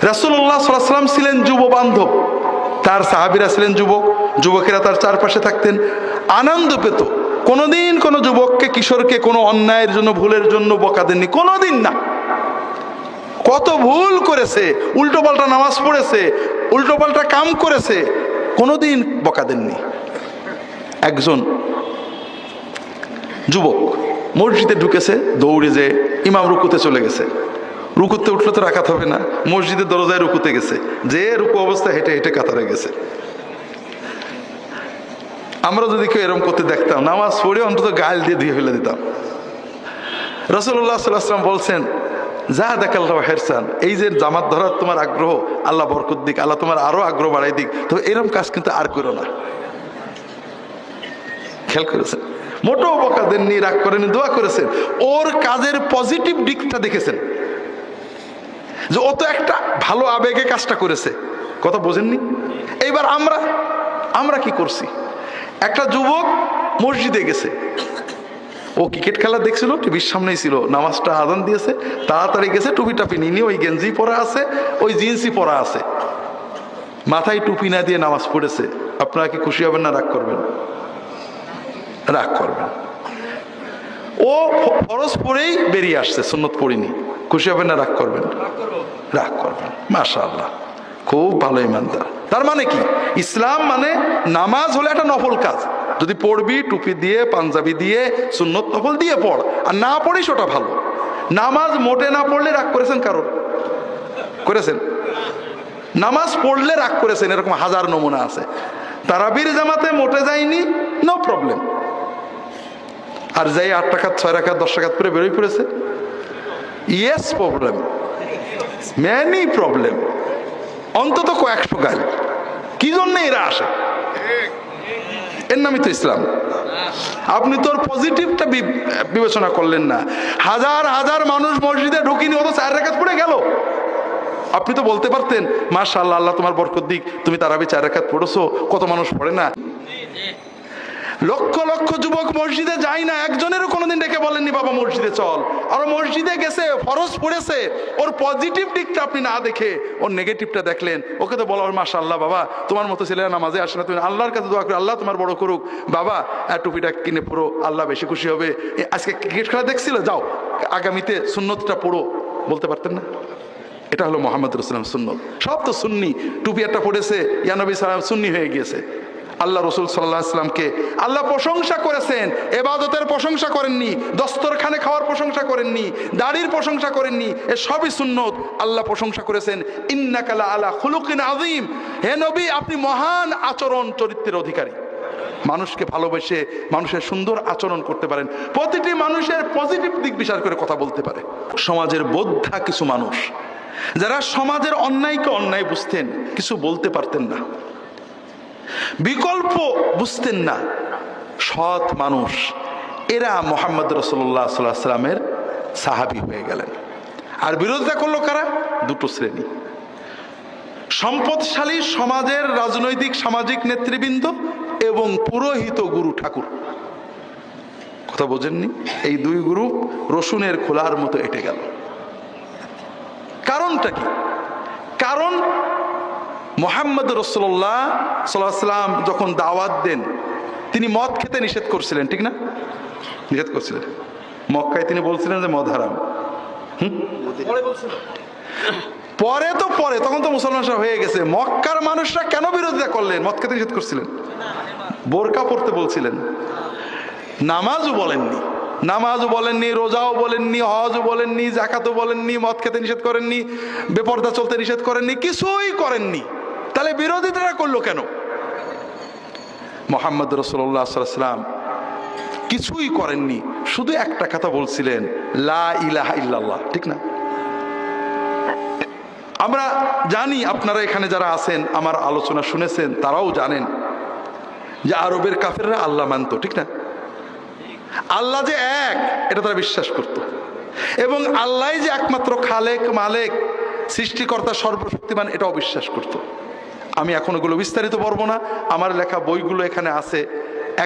রাসূলুল্লাহ সাল্লাল্লাহু আলাইহি ওয়াসাল্লাম ছিলেন যুব বান্ধব, তার সাহাবীরা ছিলেন যুবক, যুবকেরা তার চারপাশে থাকতেন, আনন্দ পেত। কোনোদিন কোনো যুবককে, কিশোরকে কোনো অন্যায়ের জন্য, ভুলের জন্য বকা দেননি, কোনোদিন না। কত ভুল করেছে, উল্টো পাল্টা নামাজ পড়েছে, উল্টো পাল্টা কাম করেছে, কোনোদিন বকা দেননি। একজন যুবক মসজিদে ঢুকেছে, দৌড়ে যে ইমাম রুকুতে চলে গেছে। রুকুতে উঠলে তো রাকাত হবে না, মসজিদের দরজায় রুকুতে গেছে, যে রুকু অবস্থায় হেঁটে হেঁটে কাতারে গেছে। আমরা যদি কেউ এরকম করতে দেখতাম, নামাজ পড়ে অন্তত গাল দিয়ে ধুয়ে ফেলে দিতাম। রাসূলুল্লাহ সাল্লাল্লাহু আলাইহি ওয়াসাল্লাম বলছেন, যা দেখাল্লাহ হেরসান, এই যে জামাত ধরার তোমার আগ্রহ, আল্লাহ বরকত দিক, আল্লাহ তোমার আরো আগ্রহ বাড়াই দিক, তো এরকম কাজ কিন্তু আর করো না। খেয়াল করেছেন? মোটেও বকা দেননি, রাগ করেনি, দোয়া করেছেন। ওর কাজের পজিটিভ দিকটা দেখেছেন, যে ও তো একটা ভালো আবেগে কাজটা করেছে। কথা বোঝেননি? এইবার আমরা কি করছি? একটা যুবক মসজিদে গেছে, ও ক্রিকেট খেলা দেখছিল, টিভির সামনেই ছিল, নামাজটা আজান দিয়েছে, তাড়াতাড়ি গেছে, টুপি টাপি নিয়ে, ওই গেঞ্জি পরা আছে, ওই জিন্সই পরা আছে, মাথায় টুপি না দিয়ে নামাজ পড়েছে। আপনারা কি খুশি হবেন না রাগ করবেন? রাগ করবেন। ও ফরজ পড়েই বেরিয়ে আসছে, সুন্নত পড়িনি। খুশি হবেন না রাগ করবেন? রাগ করবেন। মাশাআল্লাহ, খুব ভালো ইমানদার। তার মানে কি? ইসলাম মানে নামাজ হলে একটা নফল কাজ, যদি পড়বি টুপি দিয়ে, পাঞ্জাবি দিয়ে, সুন্নত নফল দিয়ে পড়, আর না পড়িস ওটা ভালো। নামাজ মোটে না পড়লে রাগ করেছেন কারো? করেছেন? নামাজ পড়লে রাগ করেছেন এরকম হাজার নমুনা আছে। তারাবির জামাতে মোটে যায়নি, নো প্রবলেম। আর যাই 8 রাকাত, 6 রাকাত, 10 রাকাত করে বেরোয় পড়েছে, ইয়েস প্রবলেম, ম্যানি প্রবলেম, অন্তত কয়েকশো গাল। কি জন্য এরা আসে? এর নামই তো ইসলাম। আপনি তোর পজিটিভটা বিবেচনা করলেন না। হাজার হাজার মানুষ মসজিদে ঢুকিনি, ও তো 4 রাকাত পড়ে গেল। আপনি তো বলতে পারতেন, মাশাআল্লাহ, আল্লাহ তোমার বরকত দিক, তুমি তারাবি 4 রাকাত পড়েছো, কত মানুষ পড়ে না। লক্ষ লক্ষ যুবক মসজিদে যায় না, একজনেরও কোনোদিন ডেকে বলেননি বাবা মসজিদে চল। আর মসজিদে গেছে, ফরজ পড়েছে, ওর পজিটিভ দিকটা আপনি না দেখে ওর নেগেটিভটা দেখলেন। ওকে তো বলা, মাশাআল্লাহ বাবা, তোমার মতো ছেলেরা নামাজে আসে না, তুমি আল্লাহর কাছে দোয়া করো, আল্লাহ তোমার বড় করুক। বাবা টুপিটা কিনে পড়ো, আল্লাহ বেশি খুশি হবে। আজকে ক্রিকেট খেলা দেখছিল, যাও আগামীতে সুন্নতটা পড়ো, বলতে পারতেন না? এটা হলো মুহাম্মদ রাসূলুল্লাহ সুন্নত। সব তো সুন্নি। টুপি একটা পড়েছে, ইয়া নবী সাল্লাল্লাহু আলাইহি ওয়াসাল্লাম সুন্নি হয়ে গিয়েছে। আল্লাহ রসুল সাল্লাল্লাহু আলাইহি ওয়াসাল্লামকে আল্লাহ প্রশংসা করেছেন, ইবাদতের প্রশংসা করেননি, দস্তরখানে খাওয়ার প্রশংসা করেননি, দাড়ির প্রশংসা করেননি, এ সবই সুন্নত। আল্লাহ প্রশংসা করেছেন, ইন্নাকা লা আলা খুলুকিন আযীম, হে নবী আপনি মহান আচরণ চরিত্রের অধিকারী। মানুষকে ভালোবেসে মানুষের সুন্দর আচরণ করতে পারেন, প্রতিটি মানুষের পজিটিভ দিক বিচার করে কথা বলতে পারে। সমাজের বোদ্ধা কিছু মানুষ, যারা সমাজের অন্যায়কে অন্যায় বুঝতেন, কিছু বলতে পারতেন না, বিকল্প বুঝতেন না, সৎ মানুষ, এরা মুহাম্মদ রাসূলুল্লাহ সাল্লাল্লাহু আলাইহি ওয়াসাল্লামের সাহাবী হয়ে গেলেন। আর বিরোধিতা করলো কারা? দুটো শ্রেণী, সম্পদশালী সমাজের রাজনৈতিক সামাজিক নেতৃবৃন্দ এবং পুরোহিত গুরু ঠাকুর। কথা বোঝেননি? এই দুই গ্রুপ রসুনের খোলার মতো এঁটে গেল। কারণটা কি? কারণ মুহাম্মদ রাসূলুল্লাহ সাল্লাল্লাহু আলাইহি ওয়াসাল্লাম যখন দাওয়াত দেন, তিনি মদ খেতে নিষেধ করছিলেন, ঠিক না? নিষেধ করছিলেন। মক্কায় তিনি বলছিলেন যে মদ হারাম। পরে তো পরে, তখন তো মুসলমানরা হয়ে গেছে। মক্কার মানুষরা কেন বিরোধিতা করলেন? মদ খেতে নিষেধ করছিলেন, বোরকা পরতে বলছিলেন, নামাজও বলেননি, নামাজও বলেননি, রোজাও বলেননি, হজও বলেননি, যাকাতও বলেননি, মদ খেতে নিষেধ করেননি, বেপরদা চলতে নিষেধ করেননি, কিছুই করেননি। তাহলে বিরোধিতা করলো কেন? মুহাম্মদ রাসূলুল্লাহ সাল্লাল্লাহু আলাইহি ওয়াসাল্লাম কিছুই করেননি, শুধু একটা কথা বলছিলেন, লা ইলাহা ইল্লাল্লাহ, ঠিক না? আমরা জানি, আপনারা এখানে যারা আছেন আমার আলোচনা শুনেছেন, তারাও জানেন যে আরবের কাফেররা আল্লাহ মানত, ঠিক না? আল্লাহ যে এক, এটা তারা বিশ্বাস করত, এবং আল্লাহ যে একমাত্র খালেক, মালেক, সৃষ্টিকর্তা, সর্বশক্তিমান, এটাও বিশ্বাস করত। আমি এখন ওগুলো বিস্তারিত পড়বো না, আমার লেখা বইগুলো এখানে আছে,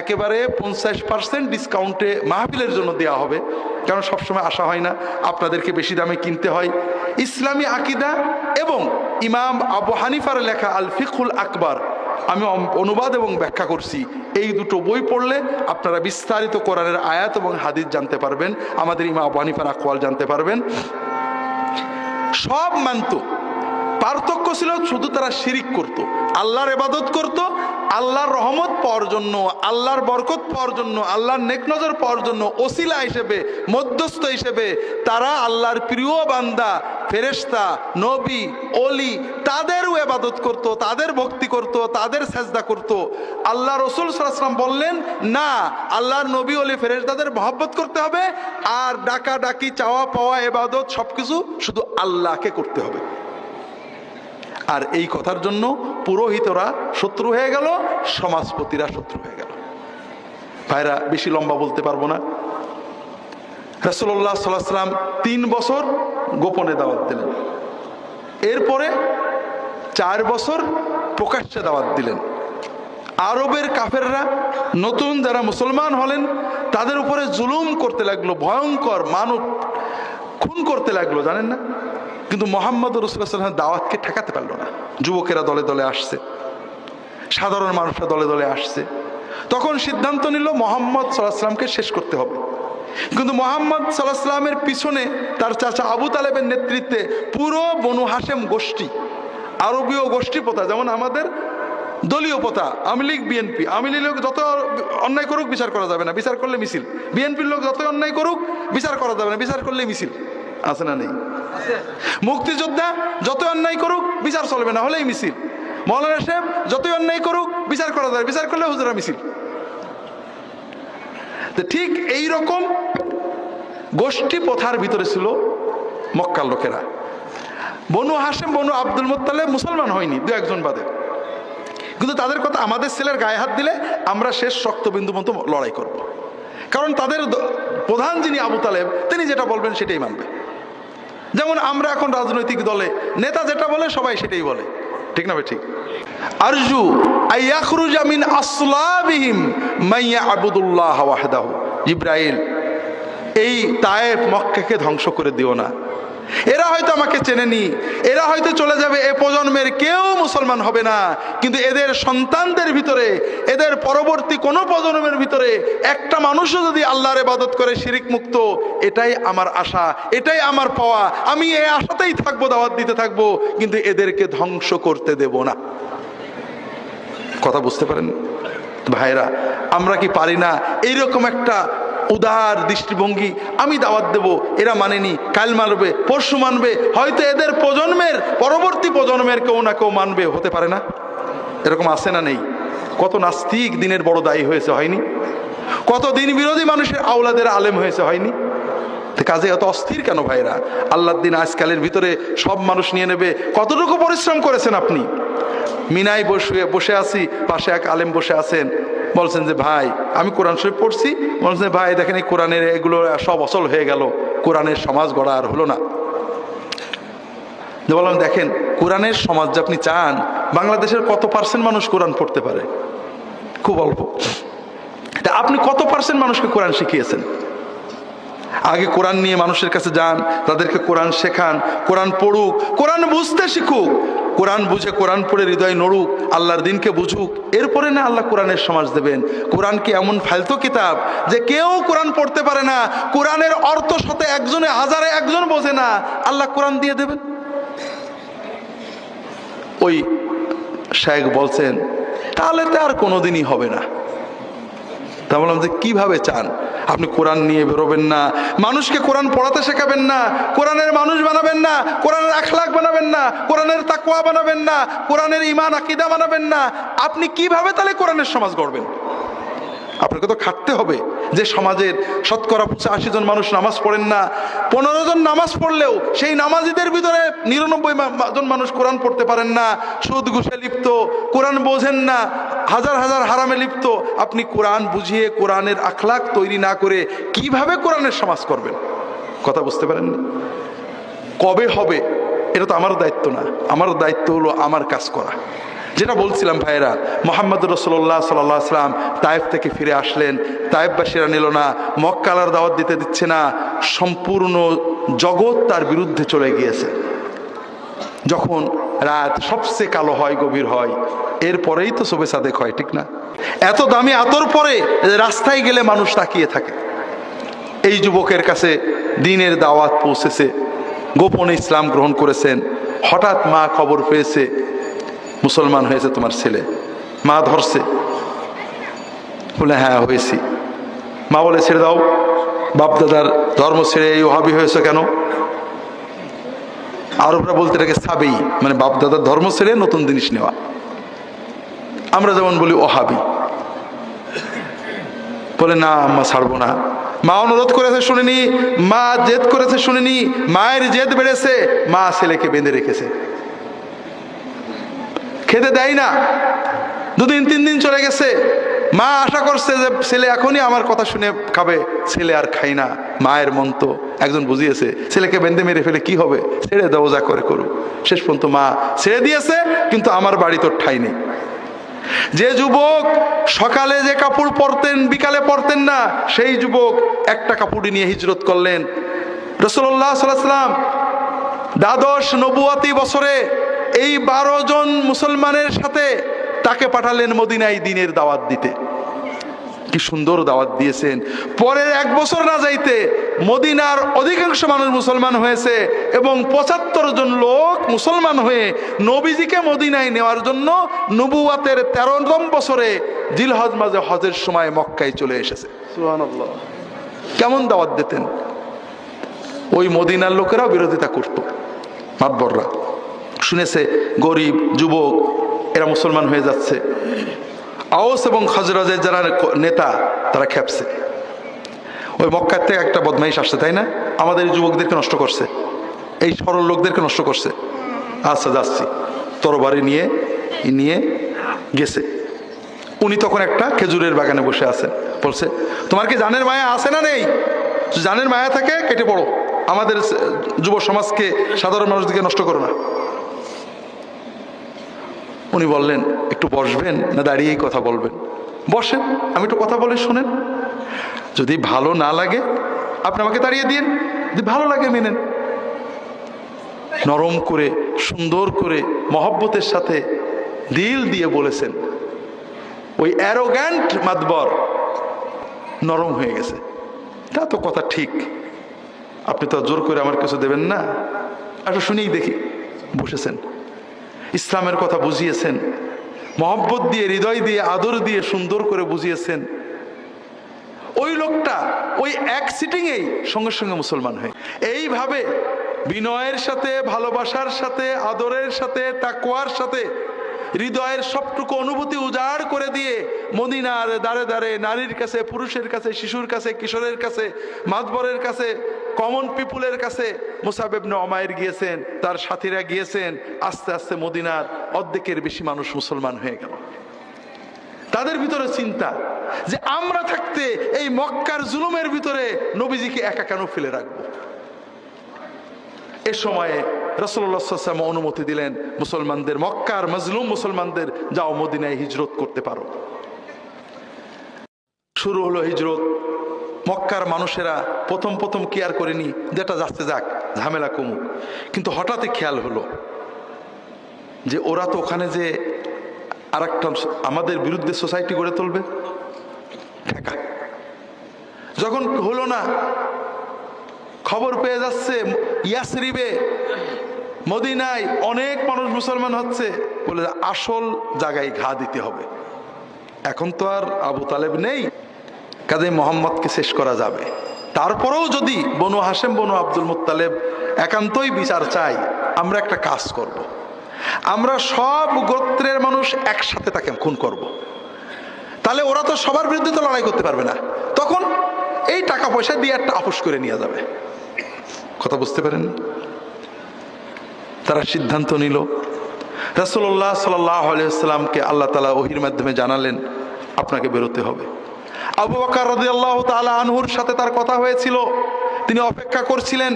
একেবারে 50% ডিসকাউন্টে মাহফিলের জন্য দেওয়া হবে। কারণ সবসময় আসা হয় না, আপনাদেরকে বেশি দামে কিনতে হয়। ইসলামী আকিদা এবং ইমাম আবু হানিফার লেখা আল ফিকহুল আকবার আমি অনুবাদ এবং ব্যাখ্যা করছি। এই দুটো বই পড়লে আপনারা বিস্তারিত কোরআনের আয়াত এবং হাদিস জানতে পারবেন, আমাদের ইমাম আবু হানিফার আকওয়াল জানতে পারবেন। সব মানত, পার্থক্য ছিল শুধু তারা শিরিক করত, আল্লাহর ইবাদত করত আল্লাহর রহমত পাওয়ার জন্য, আল্লাহর বরকত পাওয়ার জন্য, আল্লাহর নেক নজর পাওয়ার জন্য, ওসিলা হিসেবে, মধ্যস্থ হিসেবে তারা আল্লাহর প্রিয় বান্দা ফেরেশতা, নবী, অলি তাদেরও ইবাদত করত, তাদের ভক্তি করত, তাদের সেজদা করত। আল্লাহ রাসূল সাল্লাল্লাহু আলাইহি ওয়াসাল্লাম বললেন না, আল্লাহর নবী, অলি, ফেরেশতাদের মহব্বত করতে হবে, আর ডাকা ডাকি, চাওয়া পাওয়া, ইবাদত সবকিছু শুধু আল্লাহকে করতে হবে। আর এই কথার জন্য পুরোহিতরা শত্রু হয়ে গেল, সমাজপতিরা শত্রু হয়ে গেল। ভাইরা, বেশি লম্বা বলতে পারবো না। রাসূলুল্লাহ সাল্লাল্লাহু আলাইহি ওয়াসাল্লাম 3 বছর গোপনে দাওয়াত দিলেন, এরপরে 4 বছর প্রকাশ্যে দাওয়াত দিলেন। আরবের কাফেররা নতুন যারা মুসলমান হলেন তাদের উপরে জুলুম করতে লাগলো, ভয়ঙ্কর মানব খুন করতে লাগলো, জানেন না? কিন্তু মুহাম্মদ রাসূলুল্লাহ সাল্লাল্লাহু আলাইহি ওয়াসাল্লাম দাওয়াতকে ঠেকাতে পারলো না। যুবকেরা দলে দলে আসছে, সাধারণ মানুষরা দলে দলে আসছে। তখন সিদ্ধান্ত নিল মুহাম্মদ সাল্লাল্লাহু আলাইহি ওয়াসাল্লামকে শেষ করতে হবে। কিন্তু মুহাম্মদ সাল্লাল্লাহু আলাইহি ওয়াসাল্লামের পিছনে তার চাচা আবু তালেবের নেতৃত্বে পুরো বনু হাশেম গোষ্ঠী, আরবীয় গোষ্ঠী প্রথা, যেমন আমাদের দলীয় প্রথা, আওয়ামী লীগ, বিএনপি। আওয়ামী লীগ লোক যত অন্যায় করুক বিচার করা যাবে না, বিচার করলে মিছিল। বিএনপির লোক যত অন্যায় করুক বিচার করা যাবে না, বিচার করলে মিছিল। আছে না নেই? মুক্তিযোদ্ধা যত অন্যায় করুক বিচার চলবে না, হলেই মিছিল। মৌলানা সাহেব যতই অন্যায় করুক বিচার করা যাবে, বিচার করলে হুজুরা মিছিল। ঠিক এই রকম গোষ্ঠী প্রথার ভিতরে ছিল মক্কার লোকেরা। বনু হাশেম, বনু আব্দুল মুত্তালিব মুসলমান হয়নি, 2-1 বাদে। কিন্তু তাদের কথা, আমাদের ছেলের গায়ে হাত দিলে আমরা শেষ রক্তবিন্দু মতো লড়াই করব। কারণ তাদের প্রধান যিনি আবু তালেব, তিনি যেটা বলবেন সেটাই মানবে। যেমন আমরা এখন রাজনৈতিক দলে নেতা যেটা বলে সবাই সেটাই বলে, ঠিক না ভাই? ঠিক। আরজু আইয়াখরুজা মিন আসলাবিহিম মাইয়া আবুদুল্লাহ ওয়াহদাহু। জিবরাইল, এই তায়েফ মক্কাকে ধ্বংস করে দিও না, এরা হয়তো আমাকে চেনেনি, এরা হয়তো চলে যাবে, এ প্রজন্মের কেউ মুসলমান হবে না, কিন্তু এদের সন্তানদের ভিতরে, এদের পরবর্তী কোনো প্রজন্মের ভিতরে একটা মানুষও যদি আল্লাহর ইবাদত করে শিরিক মুক্ত, এটাই আমার আশা, এটাই আমার পাওয়া। আমি এই আশাতেই থাকবো, দাওয়াত দিতে থাকবো, কিন্তু এদেরকে ধ্বংস করতে দেব না। কথা বুঝতে পারেন ভাইরা? আমরা কি পারি না এইরকম একটা উদার দৃষ্টিভঙ্গি? আমি দাওয়াত দেব, এরা মানেনি, কাল মানবে, পরশু মানবে, হয়তো এদের প্রজন্মের, পরবর্তী প্রজন্মের কেউ না কেউ মানবে, হতে পারে না? এরকম আছে না নেই? কত নাস্তিক দিনের বড় দায়ী হয়েছে, হয়নি? কত দিন বিরোধী মানুষের আওলাদের আলেম হয়েছে, হয়নি? কাজে এত অস্থির কেন ভাইরা? আল্লাহর দিন আজকালের ভিতরে সব মানুষ নিয়ে নেবে। কতটুকু পরিশ্রম করেছেন আপনি? মিনায় বসে আছি, পাশে এক আলেম বসে আছেন, বলছেন যে ভাই আমি কোরআন শরীফ পড়ছি, বলছেন ভাই দেখেন এই কোরআনের এগুলো সব অচল হয়ে গেল, কোরআনের সমাজ গড়া আর হলো না। বললাম দেখেন, কোরআনের সমাজ যে আপনি চান, বাংলাদেশের কত % মানুষ কোরআন পড়তে পারে? খুব অল্প। তা আপনি কত % মানুষকে কোরআন শিখিয়েছেন? আগে কোরআন নিয়ে মানুষের কাছে যান, তাদেরকে কোরআন শেখান, কোরআন পড়ুক, কোরআন বুঝতে শিখুক, কোরআন বুঝে কোরআন পড়ে হৃদয় নড়ুক, আল্লাহর দিনকে বুঝুক, এরপরে না আল্লাহ কোরআনের সমাজ দেবেন। কোরআন কি এমন ফালতু কিতাব যে কেউ কোরআন পড়তে পারে না, কোরআনের অর্থ সাথে একজনে হাজারে একজন বোঝে না, আল্লাহ কোরআন দিয়ে দেবেন? ওই শায়েখ বলছেন তাহলে তো আর কোনোদিনই হবে না। তা বললাম যে কিভাবে চান? আপনি কোরআন নিয়ে বেরোবেন না, মানুষকে কোরআন পড়াতে শেখাবেন না, কোরআনের মানুষ বানাবেন না, কোরআনের আখলাক বানাবেন না, কোরআনের তাকওয়া বানাবেন না, কোরআনের ঈমান আকীদা বানাবেন না, আপনি কিভাবে তাহলে কোরআনের সমাজ গড়বেন? আপনাকে তো খাটতে হবে। যে সমাজের শতকরা 85 জন মানুষ নামাজ পড়েন না, 15 জন নামাজ পড়লেও সেই নামাজিদের ভিতরে 99 জন মানুষ কোরআন পড়তে পারেন না, সুদ ঘুষে লিপ্ত, কোরআন বোঝেন না, হাজার হাজার হারামে লিপ্ত। আপনি কোরআন বুঝিয়ে কোরআনের আখলাক তৈরি না করে কিভাবে কোরআনের সমাজ করবেন? কথা বুঝতে পারেন? কবে হবে এটা তো আমার দায়িত্ব না, আমার দায়িত্ব হলো আমার কাজ করা। যেটা বলছিলাম ভাইয়েরা, মোহাম্মদ রাসূলুল্লাহ সাল্লাল্লাহু আলাইহি ওয়াসাল্লাম তায়েফ থেকে ফিরে আসলেন, তায়েফবাসীরা নিল না, মক্কার দাওয়াত দিতে দিচ্ছে না, সম্পূর্ণ জগৎ তার বিরুদ্ধে চলে গিয়েছে। যখন রাত সবচেয়ে কালো হয়, গভীর হয়, এরপরেই তো শবে সাদেক হয়, ঠিক না? এত দামি আতর পরে রাস্তায় গেলে মানুষ তাকিয়ে থাকে। এই যুবকের কাছে দ্বীনের দাওয়াত পৌঁছেছে, গোপনে ইসলাম গ্রহণ করেছেন। হঠাৎ মা খবর পেয়েছে মুসলমান হয়েছে তোমার ছেলে। মা ধরছে, বলে হ্যাঁ হয়েছি। মা বলে ছেড়ে দাও, বাপদাদার ধর্ম ছেড়ে এই ওহাবি হয়েছে কেন? আরবরা বলতে এটাকে সাবেই, মানে বাপদাদার ধর্ম ছেড়ে নতুন জিনিস নেওয়া। আমরা যেমন বলি ওহাবি। বলে না আম্মা ছাড়বো না। মা অনুরোধ করেছে শুনিনি, মা জেদ করেছে শুনিনি, মায়ের জেদ বেড়েছে, মা ছেলেকে বেঁধে রেখেছে, খেতে দেয় না। 2 দিন 3 দিন চলে গেছে, মা আশা করছে যে ছেলে এখনই আমার কথা শুনে খাবে, ছেলে আর খাই না। মায়ের মন তো একজন বুঝিয়েছে, ছেলেকে বেঁধে মেরে ফেলে কি হবে, ছেড়ে দাও, যা করে করুক। শেষ পর্যন্ত মা ছেড়ে দিয়েছে, কিন্তু আমার বাড়ি তোর ঠাঁই নেই। যে যুবক সকালে যে কাপড় পরতেন বিকালে পরতেন না, সেই যুবক একটা কাপড় নিয়ে হিজরত করলেন। রাসূলুল্লাহ সাল্লাল্লাহু আলাইহি ওয়াসাল্লাম দ্বাদশ নবুয়তি বছরে এই 12 জন মুসলমানের সাথে তাকে পাঠালেন মদিনায় দ্বীনের দাওয়াত দিতে। কি সুন্দর দাওয়াত দিয়েছেন। পরের 1 বছর না যাইতে মদিনার অধিকাংশ মানুষ মুসলমান হয়েছে, এবং 75 জন লোক মুসলমান হয়ে নবীজিকে মদিনায় নেওয়ার জন্য নবুয়াতের 13তম বছরে জিলহজ মাসে হজের সময় মক্কায় চলে এসেছে। সুবহানাল্লাহ। কেমন দাওয়াত দিতেন! ওই মদিনার লোকেরাও বিরোধিতা করত। মাতবররা শুনেছে গরিব যুবক এরা মুসলমান হয়ে যাচ্ছে। আওস এবং খাজরাজের যারা নেতা তারা খেপছে, ওই মক্কার থেকে একটা বদমাইশ আসছে, তাই না? আমাদের যুবকদেরকে নষ্ট করছে, এই সরল লোকদেরকে নষ্ট করছে। আচ্ছা যাচ্ছি, তরবারি নিয়ে গেছে। উনি তখন একটা খেজুরের বাগানে বসে আছেন। বলছে তোমার কি জানের মায়া আছে না নেই? জানের মায়া থাকে কেটে পড়ো, আমাদের যুব সমাজকে, সাধারণ মানুষদেরকে নষ্ট করো না। উনি বললেন একটু বসবেন না দাঁড়িয়েই কথা বলবেন? বসেন, আমি একটু কথা বলে শোনেন। যদি ভালো না লাগে আপনি আমাকে তাড়িয়ে দিন, যদি ভালো লাগে মেনেন। নরম করে সুন্দর করে মহব্বতের সাথে দিল দিয়ে বলেছেন। ওই অ্যারোগ্যান্ট মাতবর নরম হয়ে গেছে। তা তো কথা ঠিক, আপনি তো জোর করে আমার কিছু দেবেন না, একটু শুনেই দেখি। বসেছেন, ইসলামের কথা বুঝিয়েছেন, মহব্বত দিয়ে, হৃদয় দিয়ে, আদর দিয়ে সুন্দর করে বুঝিয়েছেন। ওই লোকটা ওই এক সিটিংয়েই সঙ্গে সঙ্গে মুসলমান হয়ে, এইভাবে বিনয়ের সাথে, ভালোবাসার সাথে, আদরের সাথে, তাকওয়ার সাথে হৃদয়ের সবটুকু অনুভূতি উজাড় করে দিয়ে মদিনার দাঁড়ে দাঁড়ে নারীর কাছে, পুরুষের কাছে, শিশুর কাছে, কিশোরের কাছে, মাতবরের কাছে, কমন পিপুলের কাছে মুসাব ইবনে উমাইর গিয়েছেন, তার সাথীরা গিয়েছেন। আস্তে আস্তে মদিনার অর্ধেকের বেশি মানুষ মুসলমান হয়ে গেল। তাদের ভিতরে চিন্তা যে আমরা থাকতে এই মক্কার জুলুমের ভিতরে নবীজিকে একা কেন ফেলে রাখবো। এ সময়ে রাসূলুল্লাহ সাল্লাল্লাহু আলাইহি ওয়াসাল্লাম অনুমতি দিলেন মুসলমানদের, মক্কার মজলুম মুসলমানদের, যাও মদিনায় হিজরত করতে পারো। শুরু হলো হিজরত। মক্কার মানুষেরা প্রথম কি আর করেনি, যেটা যাচ্ছে যাক, ঝামেলা কমুক। কিন্তু হঠাৎই খেয়াল হলো যে ওরা তো ওখানে যে আরেকটা আমাদের বিরুদ্ধে সোসাইটি গড়ে তুলবে। ঠেকা যখন হলো না, খবর পেয়ে যাচ্ছে ইয়াসরিবে, মদিনায় অনেক মানুষ মুসলমান হচ্ছে, বলে আসল জায়গায় ঘা দিতে হবে। এখন তো আর আবু তালেব নেই, কাজে মোহাম্মদকে শেষ করা যাবে। তারপরেও যদি বনু হাশেম, বনু আব্দুল মুত্তালেব একান্তই বিচার চাই, আমরা একটা কাজ করব। আমরা সব গোত্রের মানুষ একসাথে তাকে খুন করব। তাহলে ওরা তো সবার বিরুদ্ধে তো লড়াই করতে পারবে না, তখন এই টাকা পয়সা দিয়ে একটা আপোষ করে নিয়ে যাবে। কথা বুঝতে পারেন? তারা সিদ্ধান্ত নিল। রাসূলুল্লাহ সাল্লাল্লাহু আলাইহি ওয়াসাল্লামকে আল্লাহ তাআলা ওহীর মাধ্যমে জানালেন আপনাকে বেরোতে হবে। আবু বকর রাদিয়াল্লাহু তাআলা আনহুর সাথে তার কথা হয়েছিল, তিনি অপেক্ষা করছিলেন।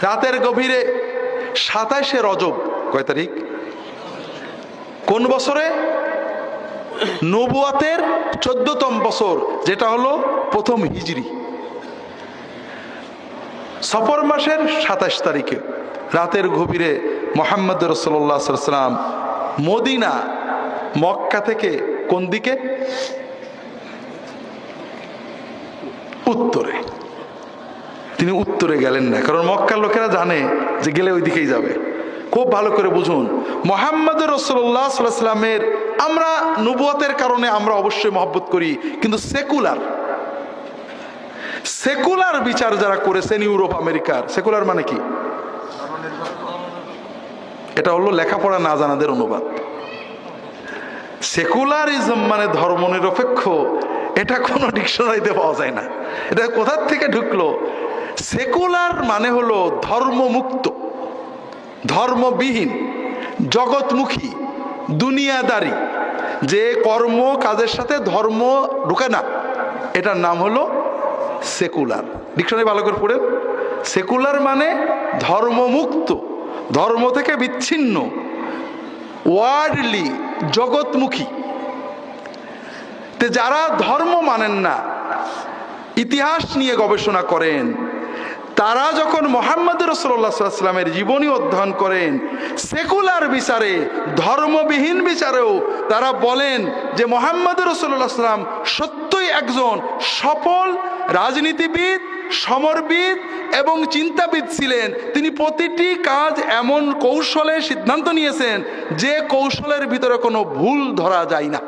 রাতের গভীরে 27শে রজব, কয় তারিখ? কোন বছরে? নবুয়াতের 14তম বছর, যেটা হলো প্রথম হিজরি। সফর মাসের 27 তারিখে রাতের গভীরে মুহাম্মদ রাসূলুল্লাহ সাল্লাল্লাহু আলাইহি ওয়াসাল্লাম মদিনা, মক্কা থেকে কোন দিকে? উত্তরে। তিনি উত্তরে গেলেন না, কারণ মক্কার লোকেরা জানে যে গেলে ওই দিকেই যাবে। খুব ভালো করে বুঝুন, মুহাম্মদ রাসূলুল্লাহ সাল্লাল্লাহু আলাইহি ওয়াসাল্লামের আমরা নবুয়তের কারণে আমরা অবশ্যই মহব্বত করি, কিন্তু সেকুলার বিচার যারা করেছেন ইউরোপ আমেরিকার, সেকুলার মানে কি? এটা হলো লেখাপড়া না জানাদের অনুবাদ। সেকুলারিজম মানে ধর্মনিরপেক্ষ, এটা কোনো ডিকশনারিতে পাওয়া যায় না। এটা কোথা থেকে ঢুকলো? সেকুলার মানে হলো ধর্মমুক্ত, ধর্মবিহীন, জগৎমুখী, দুনিয়াদারি, যে কর্ম কাজের সাথে ধর্ম ঢুকে না, এটার নাম হলো সেকুলার। ডিকশনারি ভালো করে পড়েন। সেকুলার মানে ধর্মমুক্ত, ধর্ম থেকে বিচ্ছিন্ন, ওয়ার্ল্ডলি, জগৎমুখী। যারা ধর্ম মানেন না, ইতিহাস নিয়ে গবেষণা করেন, তারা যখন মুহাম্মদ রাসূলুল্লাহ সাল্লাল্লাহু আলাইহি ওয়াসাল্লামের জীবনী অধ্যয়ন করেন, সেকুলার বিচারে, ধর্মবিহীন বিচারেও তারা বলেন যে মুহাম্মদ রাসূলুল্লাহ সাল্লাল্লাহু আলাইহি ওয়াসাল্লাম সত্যই একজন সফল রাজনীতিবিদ, সমরবিদ এবং চিন্তাবিদ ছিলেন। তিনি প্রতিটি কাজ এমন কৌশলে সিদ্ধান্ত নিয়েছেন যে কৌশলের ভিতরে কোনো ভুল ধরা যায় না।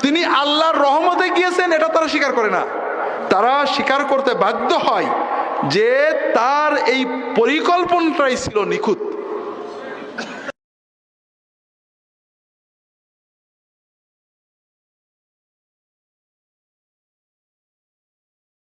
তিনি আল্লাহর রহমতে গিয়েছেন, এটা তারা স্বীকার করে না। তারা স্বীকার করতে বাধ্য হয় যে তার এই পরিকল্পনাটাই ছিল নিখুঁত।